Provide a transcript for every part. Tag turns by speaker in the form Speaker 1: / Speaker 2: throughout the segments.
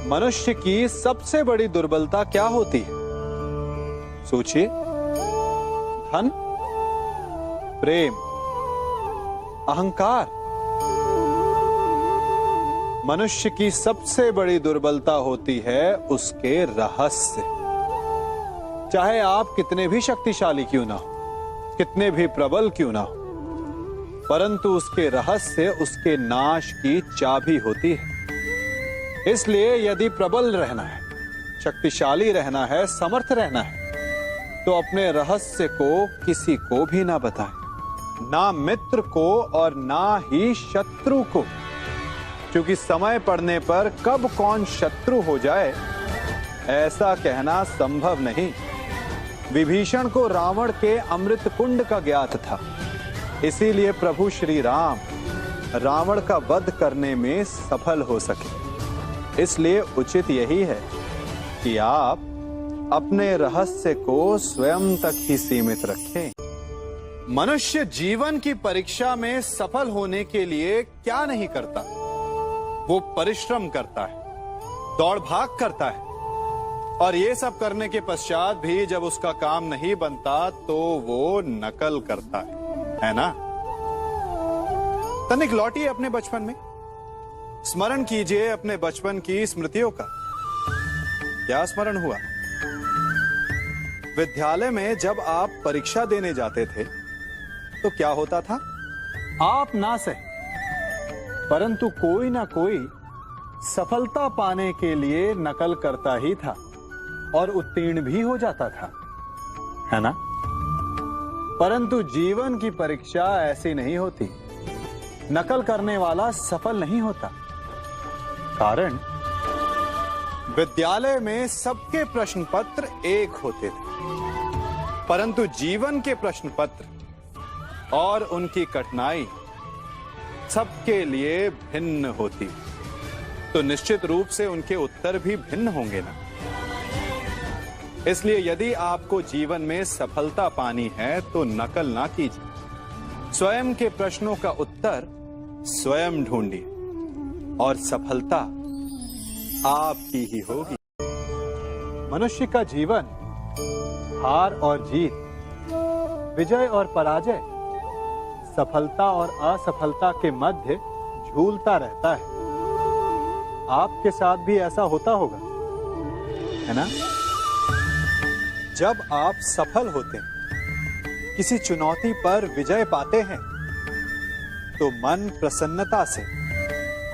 Speaker 1: मनुष्य की सबसे बड़ी दुर्बलता क्या होती है? सोचिए। धन, प्रेम, अहंकार। मनुष्य की सबसे बड़ी दुर्बलता होती है उसके रहस्य। चाहे आप कितने भी शक्तिशाली क्यों ना हो, कितने भी प्रबल क्यों ना हो, परंतु उसके रहस्य उसके नाश की चाबी होती है। इसलिए यदि प्रबल रहना है, शक्तिशाली रहना है, समर्थ रहना है, तो अपने रहस्य को किसी को भी ना बताएं, ना मित्र को और ना ही शत्रु को, क्योंकि समय पड़ने पर कब कौन शत्रु हो जाए ऐसा कहना संभव नहीं। विभीषण को रावण के अमृत कुंड का ज्ञात था, इसीलिए प्रभु श्री राम रावण का वध करने में सफल हो सके। इसलिए उचित यही है कि आप अपने रहस्य को स्वयं तक ही सीमित रखें। मनुष्य जीवन की परीक्षा में सफल होने के लिए क्या नहीं करता? वो परिश्रम करता है, दौड़ भाग करता है, और ये सब करने के पश्चात भी जब उसका काम नहीं बनता तो वो नकल करता है ना? तनिक लौटिए अपने बचपन में, स्मरण कीजिए अपने बचपन की स्मृतियों का। क्या स्मरण हुआ? विद्यालय में जब आप परीक्षा देने जाते थे तो क्या होता था? आप ना सही, परंतु कोई ना कोई सफलता पाने के लिए नकल करता ही था और उत्तीर्ण भी हो जाता था, है ना? परंतु जीवन की परीक्षा ऐसी नहीं होती। नकल करने वाला सफल नहीं होता। कारण विद्यालय में सबके प्रश्न पत्र एक होते थे, परंतु जीवन के प्रश्न पत्र और उनकी कठिनाई सबके लिए भिन्न होती, तो निश्चित रूप से उनके उत्तर भी भिन्न होंगे ना। इसलिए यदि आपको जीवन में सफलता पानी है तो नकल ना कीजिए, स्वयं के प्रश्नों का उत्तर स्वयं ढूंढिए और सफलता आपकी ही होगी। मनुष्य का जीवन हार और जीत, विजय और पराजय, सफलता और असफलता के मध्य झूलता रहता है। आपके साथ भी ऐसा होता होगा, है ना? जब आप सफल होते हैं, किसी चुनौती पर विजय पाते हैं, तो मन प्रसन्नता से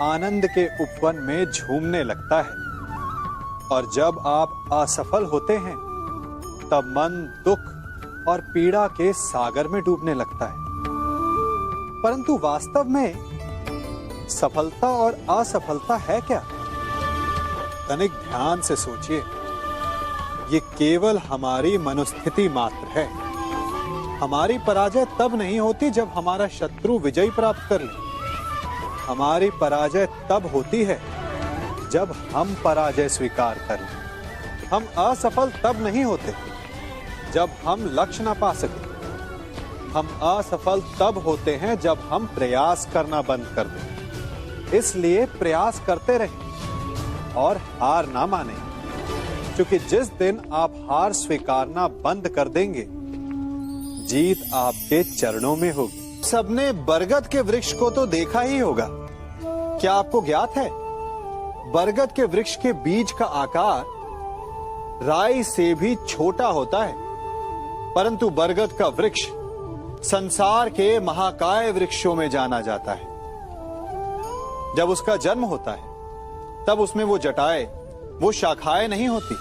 Speaker 1: आनंद के उपवन में झूमने लगता है, और जब आप असफल होते हैं तब मन दुख और पीड़ा के सागर में डूबने लगता है। परंतु वास्तव में सफलता और असफलता है क्या? तनिक ध्यान से सोचिए। ये केवल हमारी मनोस्थिति मात्र है। हमारी पराजय तब नहीं होती जब हमारा शत्रु विजय प्राप्त कर ले। हमारी पराजय तब होती है जब हम पराजय स्वीकार कर लें। हम असफल तब नहीं होते जब हम लक्ष्य ना पा सके। हम असफल तब होते हैं जब हम प्रयास करना बंद कर दें। इसलिए प्रयास करते रहें और हार ना माने, क्योंकि जिस दिन आप हार स्वीकारना बंद कर देंगे, जीत आपके चरणों में होगी। सबने बरगद के वृक्ष को तो देखा ही होगा। क्या आपको ज्ञात है, बरगद के वृक्ष के बीज का आकार राई से भी छोटा होता है, परंतु बरगद का वृक्ष संसार के महाकाय वृक्षों में जाना जाता है। जब उसका जन्म होता है तब उसमें वो जटाएं, वो शाखाएं नहीं होती,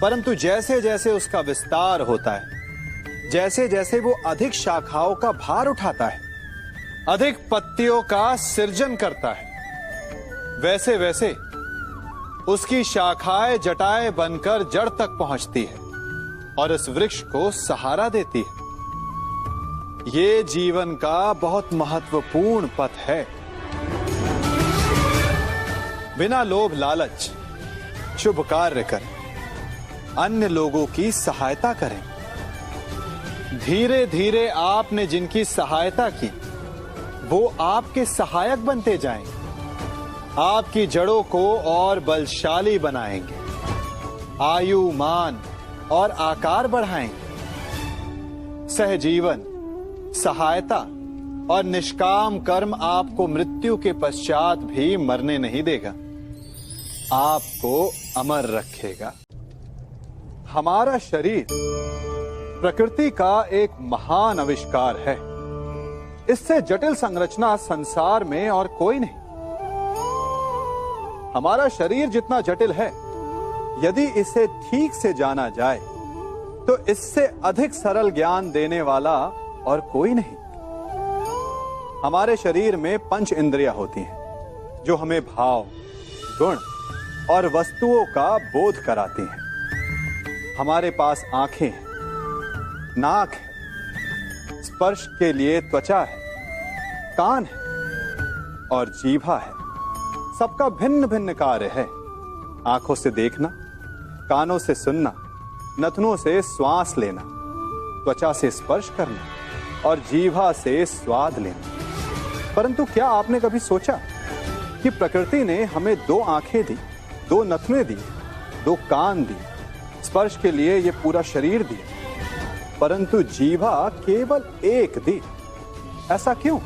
Speaker 1: परंतु जैसे जैसे उसका विस्तार होता है, जैसे जैसे वो अधिक शाखाओं का भार उठाता है, अधिक पत्तियों का सृजन करता है, वैसे वैसे उसकी शाखाएं जटाएं बनकर जड़ तक पहुंचती है और इस वृक्ष को सहारा देती है। ये जीवन का बहुत महत्वपूर्ण पथ है। बिना लोभ लालच शुभ कार्य करें, अन्य लोगों की सहायता करें। धीरे धीरे आपने जिनकी सहायता की वो आपके सहायक बनते जाएं। आपकी जड़ों को और बलशाली बनाएंगे, आयु, मान और आकार बढ़ाएंगे। सहजीवन, सहायता और निष्काम कर्म आपको मृत्यु के पश्चात भी मरने नहीं देगा, आपको अमर रखेगा। हमारा शरीर प्रकृति का एक महान आविष्कार है। इससे जटिल संरचना संसार में और कोई नहीं। हमारा शरीर जितना जटिल है, यदि इसे ठीक से जाना जाए तो इससे अधिक सरल ज्ञान देने वाला और कोई नहीं। हमारे शरीर में 5 इंद्रियां होती हैं जो हमें भाव, गुण और वस्तुओं का बोध कराती हैं। हमारे पास आंखें हैं, नाक है, स्पर्श के लिए त्वचा है, कान है और जीभा है। सबका भिन्न भिन्न कार्य है। आंखों से देखना, कानों से सुनना, नथनों से श्वास लेना, त्वचा से स्पर्श करना और जीभा से स्वाद लेना। परंतु क्या आपने कभी सोचा कि प्रकृति ने हमें 2 आंखें दी, 2 नथने दी, 2 कान दी, स्पर्श के लिए ये पूरा शरीर दिया, परंतु जीभा केवल 1 दी? ऐसा क्यों?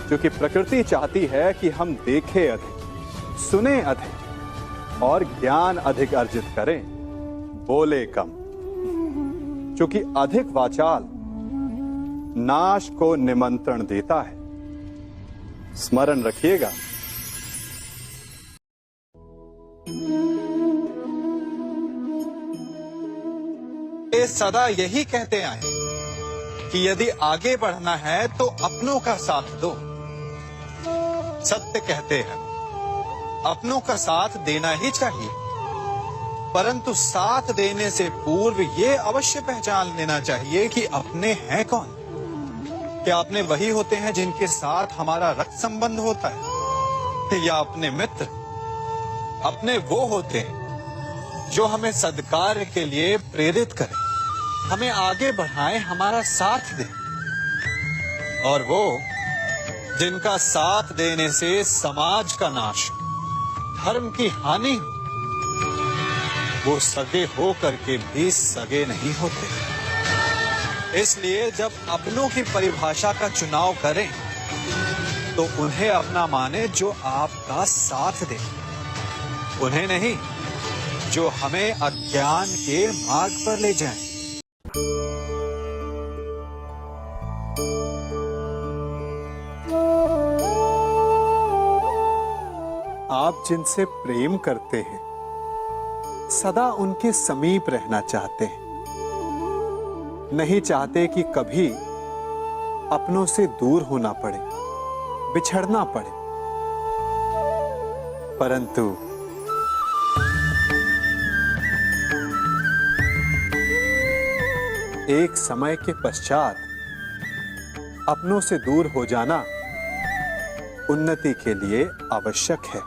Speaker 1: क्योंकि प्रकृति चाहती है कि हम देखें अधिक, सुने अधिक और ज्ञान अधिक अर्जित करें, बोले कम। क्योंकि अधिक वाचाल नाश को निमंत्रण देता है। स्मरण रखिएगा। ये सदा यही कहते आए कि यदि आगे बढ़ना है तो अपनों का साथ दो। सत्य कहते हैं, अपनों का साथ देना ही चाहिए, परंतु साथ देने से पूर्व ये अवश्य पहचान लेना चाहिए कि अपने हैं कौन। क्या अपने वही होते हैं जिनके साथ हमारा रक्त संबंध होता है, या अपने मित्र? अपने वो होते हैं जो हमें सद्कार्य के लिए प्रेरित करें, हमें आगे बढ़ाएं, हमारा साथ दें। और वो जिनका साथ देने से समाज का नाश, धर्म की हानि हो, वो सगे हो करके भी सगे नहीं होते। इसलिए जब अपनों की परिभाषा का चुनाव करें तो उन्हें अपना माने जो आपका साथ दे, उन्हें नहीं जो हमें अज्ञान के मार्ग पर ले जाएं। आप जिनसे प्रेम करते हैं, सदा उनके समीप रहना चाहते हैं, नहीं चाहते कि कभी अपनों से दूर होना पड़े, बिछड़ना पड़े। परंतु एक समय के पश्चात अपनों से दूर हो जाना उन्नति के लिए आवश्यक है।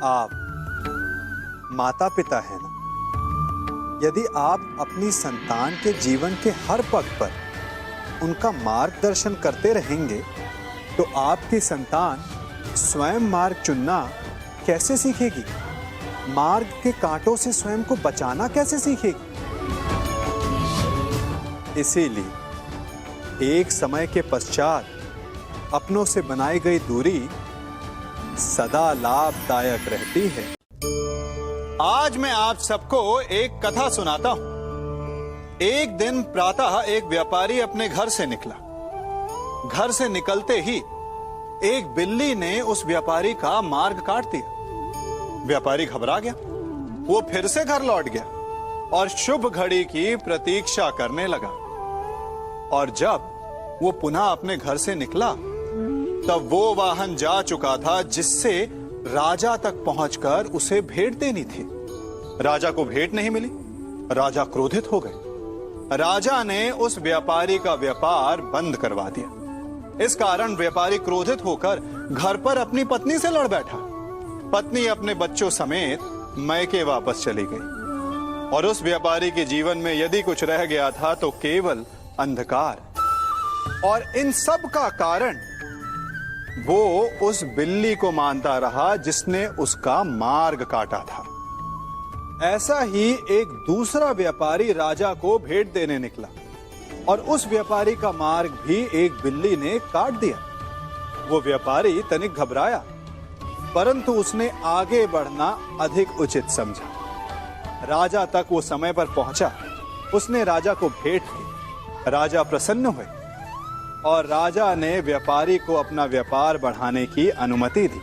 Speaker 1: आप माता पिता हैं ना? यदि आप अपनी संतान के जीवन के हर पग पर उनका मार्गदर्शन करते रहेंगे तो आपकी संतान स्वयं मार्ग चुनना कैसे सीखेगी? मार्ग के कांटों से स्वयं को बचाना कैसे सीखेगी? इसीलिए एक समय के पश्चात अपनों से बनाई गई दूरी सदा लाभदायक रहती है। आज मैं आप सबको एक कथा सुनाता हूं। एक दिन प्रातः एक व्यापारी अपने घर से निकला। घर से निकलते ही एक बिल्ली ने उस व्यापारी का मार्ग काट दिया। व्यापारी घबरा गया। वो फिर से घर लौट गया और शुभ घड़ी की प्रतीक्षा करने लगा। और जब वो पुनः अपने घर से निकला तब वो वाहन जा चुका था जिससे राजा तक पहुंचकर उसे भेंट देनी थी। राजा को भेंट नहीं मिली। राजा क्रोधित हो गए। राजा ने उस व्यापारी का व्यापार बंद करवा दिया। इस कारण व्यापारी क्रोधित होकर घर पर अपनी पत्नी से लड़ बैठा। पत्नी अपने बच्चों समेत मैके वापस चली गई और उस व्यापारी के जीवन में यदि कुछ रह गया था तो केवल अंधकार, और इन सब का कारण वो उस बिल्ली को मानता रहा जिसने उसका मार्ग काटा था। ऐसा ही एक दूसरा व्यापारी राजा को भेंट देने निकला और उस व्यापारी का मार्ग भी एक बिल्ली ने काट दिया। वो व्यापारी तनिक घबराया, परंतु उसने आगे बढ़ना अधिक उचित समझा। राजा तक वो समय पर पहुंचा। उसने राजा को भेंट की। राजा प्रसन्न हुए और राजा ने व्यापारी को अपना व्यापार बढ़ाने की अनुमति दी,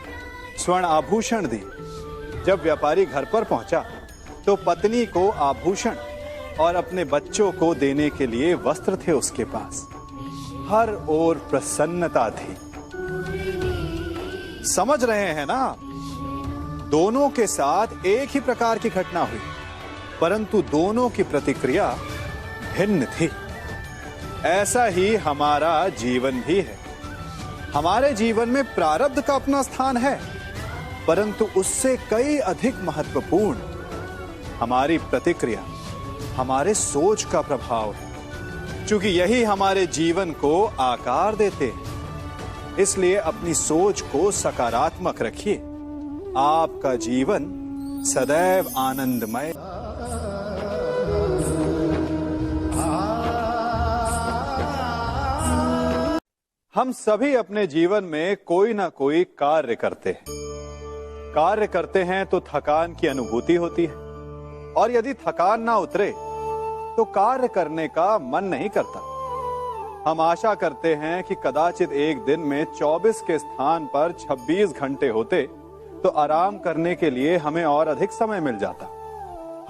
Speaker 1: स्वर्ण आभूषण दी। जब व्यापारी घर पर पहुंचा तो पत्नी को आभूषण और अपने बच्चों को देने के लिए वस्त्र थे उसके पास। हर ओर प्रसन्नता थी। समझ रहे हैं ना? दोनों के साथ एक ही प्रकार की घटना हुई, परंतु दोनों की प्रतिक्रिया भिन्न थी। ऐसा ही हमारा जीवन भी है। हमारे जीवन में प्रारब्ध का अपना स्थान है, परंतु उससे कई अधिक महत्वपूर्ण हमारी प्रतिक्रिया, हमारे सोच का प्रभाव है, क्योंकि यही हमारे जीवन को आकार देते हैं। इसलिए अपनी सोच को सकारात्मक रखिए। आपका जीवन सदैव आनंदमय। हम सभी अपने जीवन में कोई ना कोई कार्य करते हैं। कार्य करते हैं तो थकान की अनुभूति होती है, और यदि थकान ना उतरे तो कार्य करने का मन नहीं करता। हम आशा करते हैं कि कदाचित एक दिन में 24 के स्थान पर 26 घंटे होते तो आराम करने के लिए हमें और अधिक समय मिल जाता।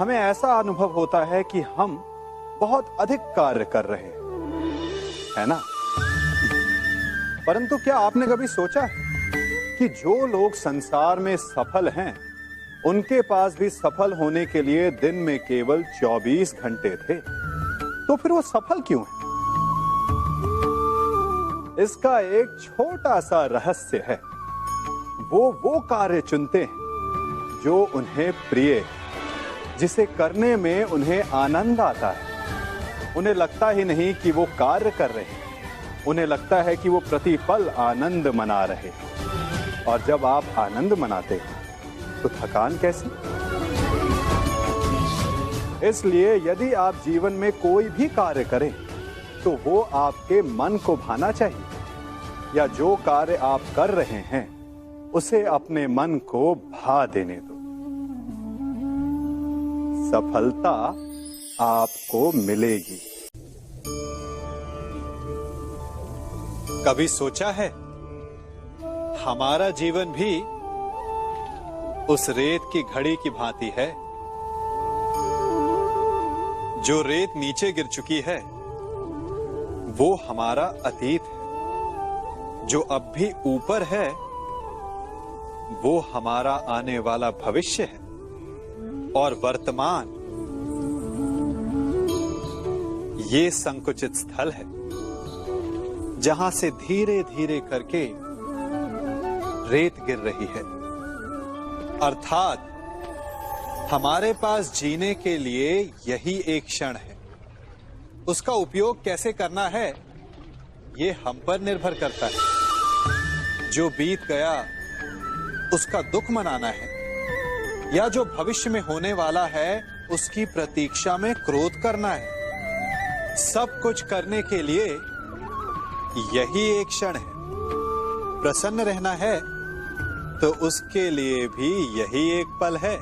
Speaker 1: हमें ऐसा अनुभव होता है कि हम बहुत अधिक कार्य कर रहे हैं, है ना? परंतु क्या आपने कभी सोचा है कि जो लोग संसार में सफल हैं, उनके पास भी सफल होने के लिए दिन में केवल 24 घंटे थे? तो फिर वो सफल क्यों है? इसका एक छोटा सा रहस्य है। वो कार्य चुनते हैं जो उन्हें प्रिय है, जिसे करने में उन्हें आनंद आता है। उन्हें लगता ही नहीं कि वो कार्य कर रहे हैं, उन्हें लगता है कि वो प्रतिपल आनंद मना रहे। और जब आप आनंद मनाते हैं तो थकान कैसी? इसलिए यदि आप जीवन में कोई भी कार्य करें तो वो आपके मन को भाना चाहिए, या जो कार्य आप कर रहे हैं उसे अपने मन को भा देने दो। सफलता आपको मिलेगी। कभी सोचा है हमारा जीवन भी उस रेत की घड़ी की भांति है? जो रेत नीचे गिर चुकी है वो हमारा अतीत है। जो अब भी ऊपर है वो हमारा आने वाला भविष्य है। और वर्तमान ये संकुचित स्थल है जहां से धीरे धीरे करके रेत गिर रही है। अर्थात हमारे पास जीने के लिए यही एक क्षण है। उसका उपयोग कैसे करना है ये हम पर निर्भर करता है। जो बीत गया उसका दुख मनाना है, या जो भविष्य में होने वाला है उसकी प्रतीक्षा में क्रोध करना है। सब कुछ करने के लिए यही एक क्षण है। प्रसन्न रहना है तो उसके लिए भी यही एक पल है।